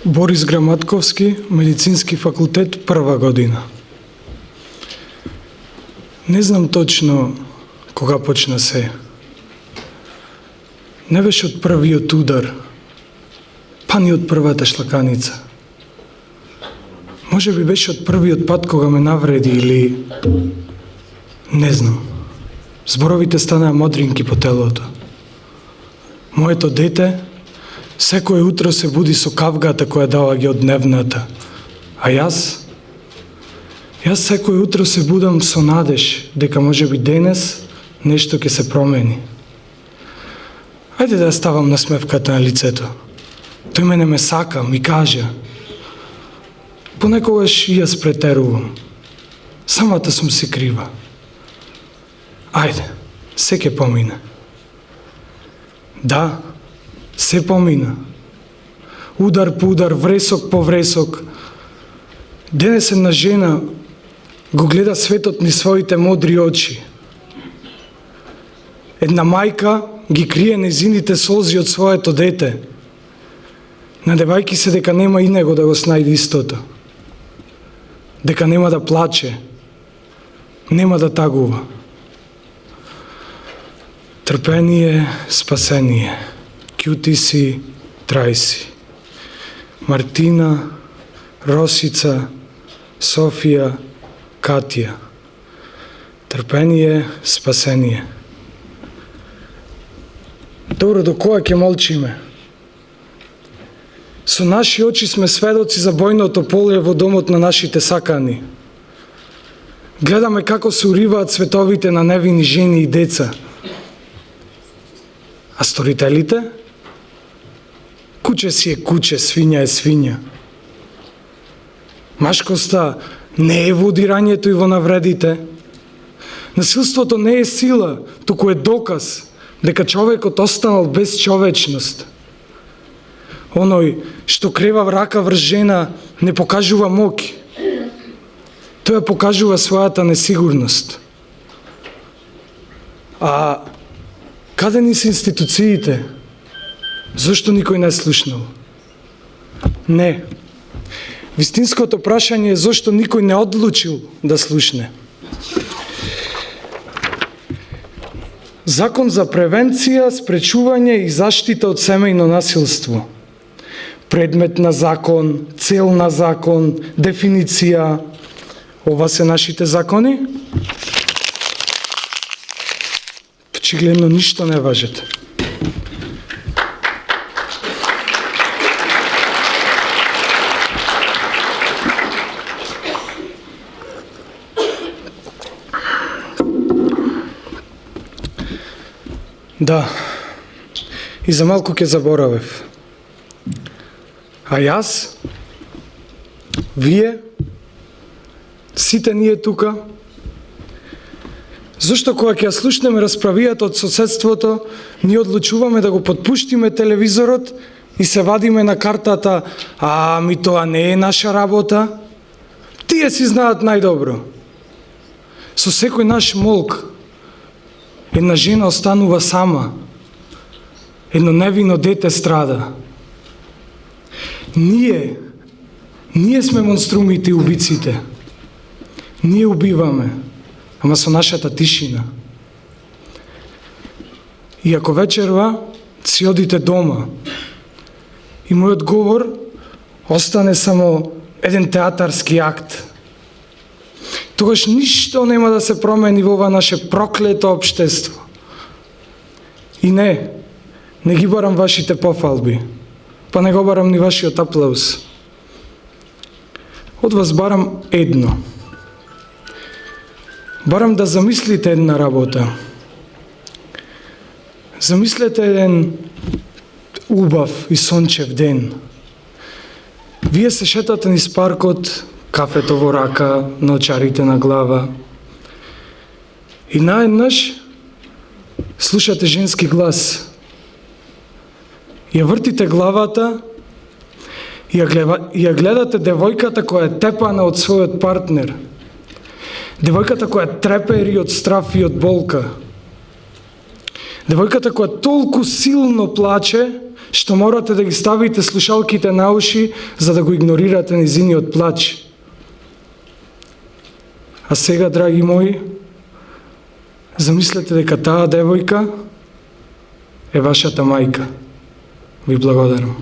Борис Граматковски, медицински факултет, прва година. Не знам точно кога почна се. Не беше од првиот удар, па ни од првата шлаканица. Може би беше од првиот пат кога ме навреди или... Не знам. Зборовите станаа модринки по телото. Моето дете секој утро се буди со кавгата која доаѓа од дневната. А јас секој утро се будам со надеж дека може би денес нешто ќе се промени. Ајде да ја ставам насмевката на лицето. Тој мене ме сака, ми кажа. Понекогаш и јас претерувам. Самата сум си крива. Ајде, се ќе помине. Да, се помина. Удар по удар, вресок по вресок. Денес една жена го гледа светот низ своите модри очи. Една мајка ги крие незините солзи од своето дете, надевајки се дека нема и него да го снајде истото. Дека нема да плаче, нема да тагува. Трпение, спасение. Кјути си, трај си. Мартина, Росица, Софија, Катија. Трпение, спасение. Добро, до која ќе молчиме? Со наши очи сме сведоци за бојното поле во домот на нашите сакани. Гледаме како се уриваат цветовите на невини жени и деца. А сторителите? Куче си е куче, свиња е свиња. Машкоста не е во удирањето и во навредите. Насилството не е сила, туку е доказ дека човекот останал без човечност. Оној што крева рака врз жена не покажува моќ. Тој покажува својата несигурност. А каде ни се институциите? Зошто никој не слушнал? Не. Вистинското прашање е зошто никој не одлучил да слушне. Закон за превенција, спречување и заштита од семејно насилство. Предмет на закон, цел на закон, дефиниција. Ова се нашите закони? Очигледно ништо не важат. Да, и за малку ќе заборавев. А јас, вие, сите ние тука, зашто кога ќе ја слушнеме расправијата од соседството, ние одлучуваме да го потпуштиме телевизорот и се вадиме на картата, ми тоа не е наша работа. Тие си знаат најдобро. Со секој наш молк, една жена останува сама, едно невино дете страда. Ние сме монструмите и убиците. Ние убиваме, ама со нашата тишина. И ако вечерва си одите дома и мојот говор остане само еден театарски акт, тогаш ништо нема да се промени во ова наше проклето општество. И не ги барам вашите пофалби, па не го барам ни вашиот аплауз. Од вас барам едно. Барам да замислите една работа. Замислете еден убав и сончев ден. Вие се шетате низ паркот, кафето во рака, наочарите на глава. И наеднаш слушате женски глас. Ја вртите главата и ја гледате девојката која е тепана од својот партнер. Девојката која трепери од страф и од болка. Девојката која толку силно плаче, што морате да ги ставите слушалките на уши за да го игнорирате низиниот плач. А сега, драги мои, замислете дека таа девојка е вашата мајка. Ви благодарам.